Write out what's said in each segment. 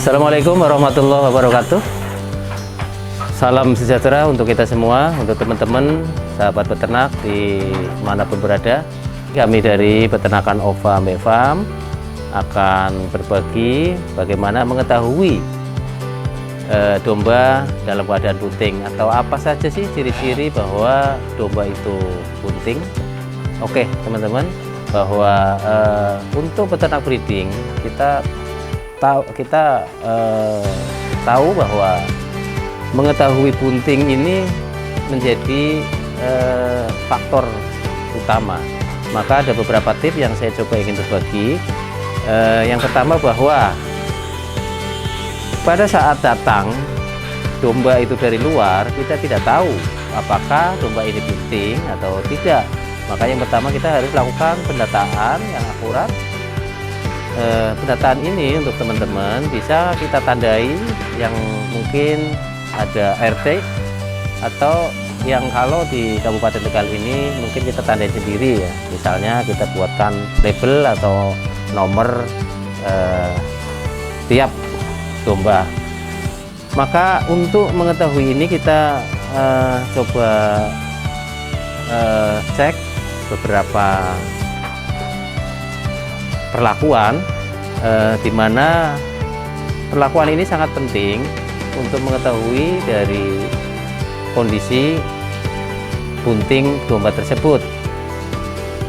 Assalamualaikum warahmatullahi wabarakatuh. Salam sejahtera untuk kita semua, untuk teman-teman sahabat peternak di manapun berada. Kami dari Peternakan Ova Ambek Farm akan berbagi bagaimana mengetahui domba dalam keadaan bunting, atau apa saja sih ciri-ciri bahwa domba itu bunting. Oke teman-teman, bahwa untuk peternak breeding kita tahu bahwa mengetahui bunting ini menjadi faktor utama. Maka ada beberapa tips yang saya coba ingin berbagi. Yang pertama, bahwa pada saat datang domba itu dari luar, kita tidak tahu apakah domba ini bunting atau tidak. Maka yang pertama, kita harus lakukan pendataan yang akurat. Pendataan ini untuk teman-teman bisa kita tandai, yang mungkin ada RT, atau yang kalau di Kabupaten Tegal ini mungkin kita tandai sendiri ya. Misalnya kita buatkan label atau nomor tiap domba. Maka untuk mengetahui ini kita coba cek beberapa perlakuan, di mana perlakuan ini sangat penting untuk mengetahui dari kondisi bunting domba tersebut.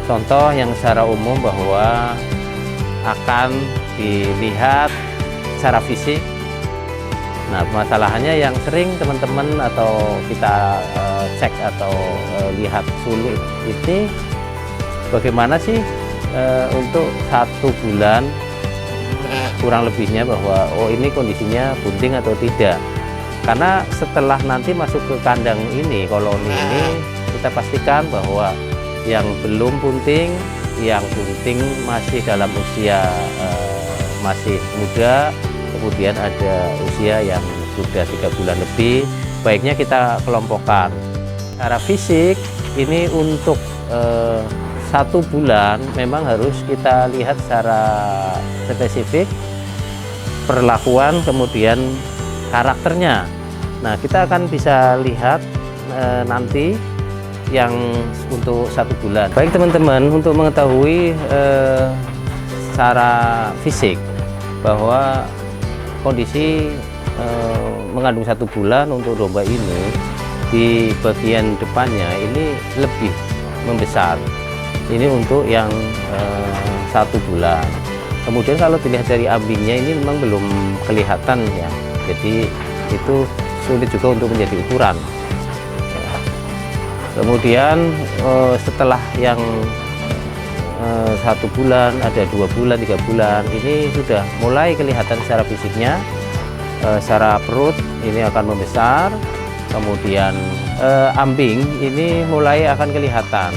Contoh yang secara umum bahwa akan dilihat secara fisik. Nah, masalahnya yang sering teman-teman atau kita cek atau lihat sulit ini, bagaimana sih untuk 1 bulan kurang lebihnya bahwa ini kondisinya bunting atau tidak. Karena setelah nanti masuk ke kandang ini, koloni ini, kita pastikan bahwa yang belum bunting, yang bunting masih dalam usia masih muda, kemudian ada usia yang sudah 3 bulan lebih. Baiknya kita kelompokkan secara fisik. Ini untuk 1 bulan memang harus kita lihat secara spesifik perlakuan, kemudian karakternya. Nah, kita akan bisa lihat nanti yang untuk 1 bulan. Baik teman-teman, untuk mengetahui secara fisik bahwa kondisi mengandung 1 bulan untuk domba ini, di bagian depannya ini lebih membesar. Ini untuk yang 1 bulan. Kemudian kalau dilihat dari ambingnya ini memang belum kelihatan ya, jadi itu sulit juga untuk menjadi ukuran. Kemudian setelah yang 1 bulan, ada 2 bulan, 3 bulan, ini sudah mulai kelihatan secara fisiknya. Secara perut ini akan membesar, kemudian ambing ini mulai akan kelihatan.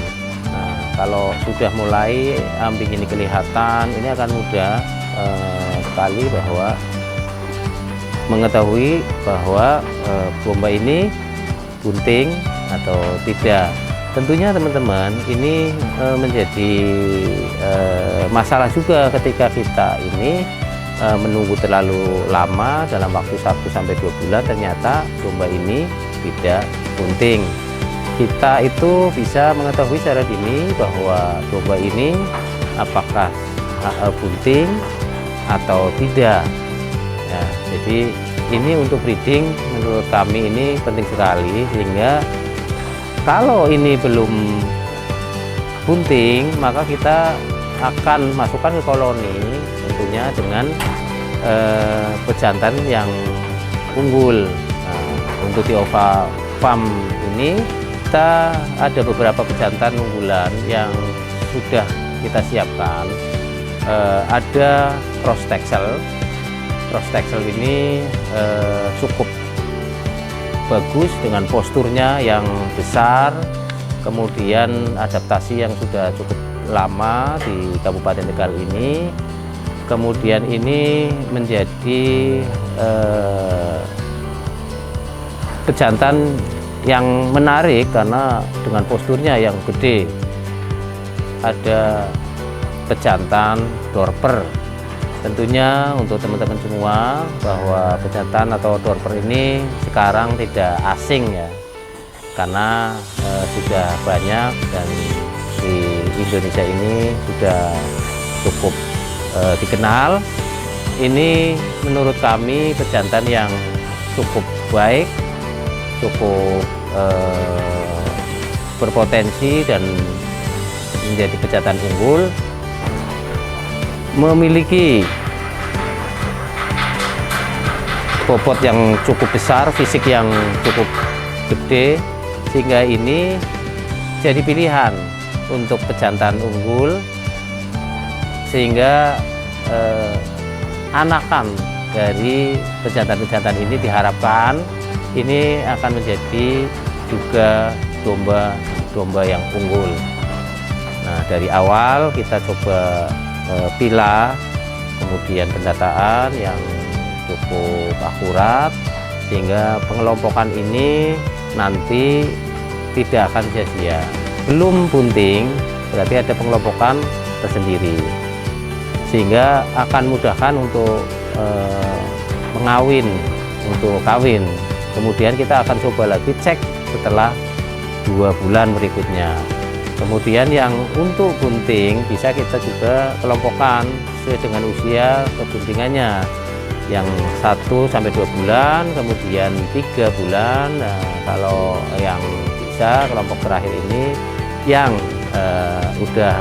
Nah, kalau sudah mulai ambing ini kelihatan, ini akan mudah sekali bahwa mengetahui bahwa domba ini bunting atau tidak. Tentunya teman-teman, ini menjadi masalah juga ketika kita ini menunggu terlalu lama, dalam waktu 1-2 bulan ternyata domba ini tidak bunting. Kita itu bisa mengetahui secara dini bahwa domba ini apakah bunting atau tidak ya. Jadi ini untuk breeding menurut kami ini penting sekali, sehingga kalau ini belum bunting maka kita akan masukkan ke koloni tentunya dengan pejantan yang unggul. Nah, untuk di Ova Farm ini kita ada beberapa pejantan unggulan yang sudah kita siapkan. Ada cross texel. Cross texel ini cukup bagus dengan posturnya yang besar, kemudian adaptasi yang sudah cukup lama di Kabupaten Tegal ini. Kemudian ini menjadi pejantan yang menarik karena dengan posturnya yang gede. Ada pejantan dorper Tentunya untuk teman-teman semua bahwa pejantan atau dorper ini sekarang tidak asing ya, karena sudah banyak dan di Indonesia ini sudah cukup dikenal. Ini menurut kami pejantan yang cukup baik, cukup berpotensi dan menjadi pejantan unggul, memiliki bobot yang cukup besar, fisik yang cukup gede, sehingga ini jadi pilihan untuk pejantan unggul, sehingga anakan dari pejantan-pejantan ini diharapkan ini akan menjadi juga domba-domba yang unggul. Nah, dari awal kita coba pilah, kemudian pendataan yang cukup akurat, sehingga pengelompokan ini nanti tidak akan sia-sia. Belum bunting, berarti ada pengelompokan tersendiri, sehingga akan mudahkan untuk mengawin, untuk kawin. Kemudian kita akan coba lagi cek setelah 2 bulan berikutnya. Kemudian yang untuk bunting bisa kita juga kelompokkan sesuai dengan usia kebuntingannya, yang 1 sampai 2 bulan, kemudian 3 bulan. Nah, kalau yang bisa kelompok terakhir ini yang udah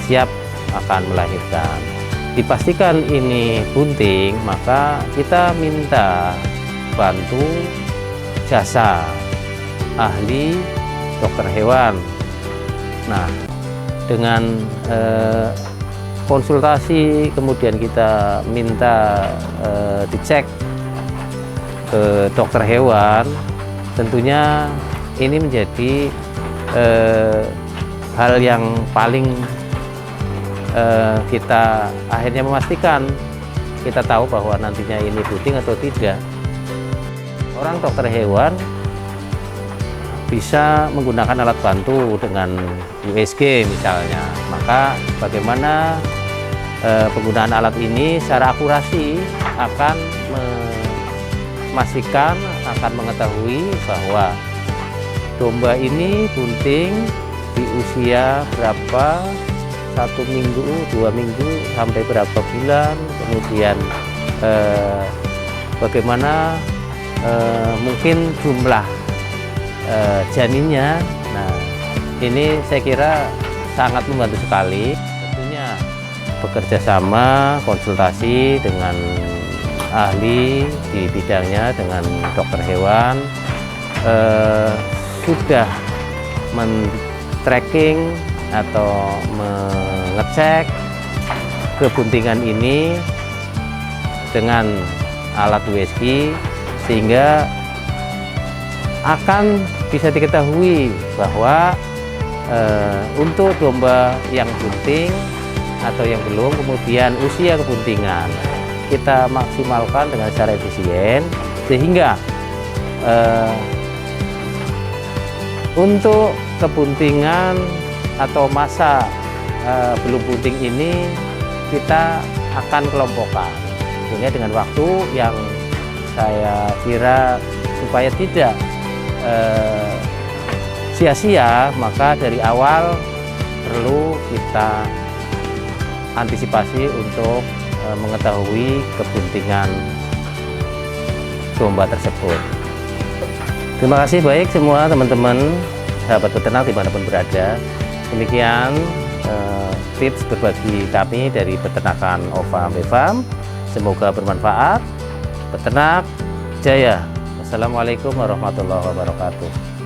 siap akan melahirkan. Dipastikan ini bunting, maka kita minta bantu jasa ahli dokter hewan. Nah, dengan konsultasi, kemudian kita minta dicek ke dokter hewan, tentunya ini menjadi hal yang paling kita akhirnya memastikan, kita tahu bahwa nantinya ini bunting atau tidak. Orang dokter hewan bisa menggunakan alat bantu dengan USG misalnya, maka bagaimana penggunaan alat ini secara akurasi akan memastikan, akan mengetahui bahwa domba ini bunting di usia berapa, 1 minggu, 2 minggu, sampai berapa bulan, kemudian bagaimana mungkin jumlah janinnya. Nah, ini saya kira sangat membantu sekali. Tentunya bekerja sama, konsultasi dengan ahli di bidangnya, dengan dokter hewan, sudah men-tracking atau mengecek kebuntingan ini dengan alat USG, sehingga akan bisa diketahui bahwa untuk domba yang bunting atau yang belum, kemudian usia kebuntingan kita maksimalkan dengan secara efisien, sehingga untuk kebuntingan atau masa belum bunting ini kita akan kelompokkan, sehingga dengan waktu yang saya kira supaya tidak sia-sia, maka dari awal perlu kita antisipasi untuk mengetahui kebuntingan domba tersebut. Terima kasih baik semua teman-teman sahabat peternak dimanapun berada. Demikian tips berbagi kami dari peternakan Ova Ambe Farm. Semoga bermanfaat. Peternak jaya. Assalamualaikum warahmatullahi wabarakatuh.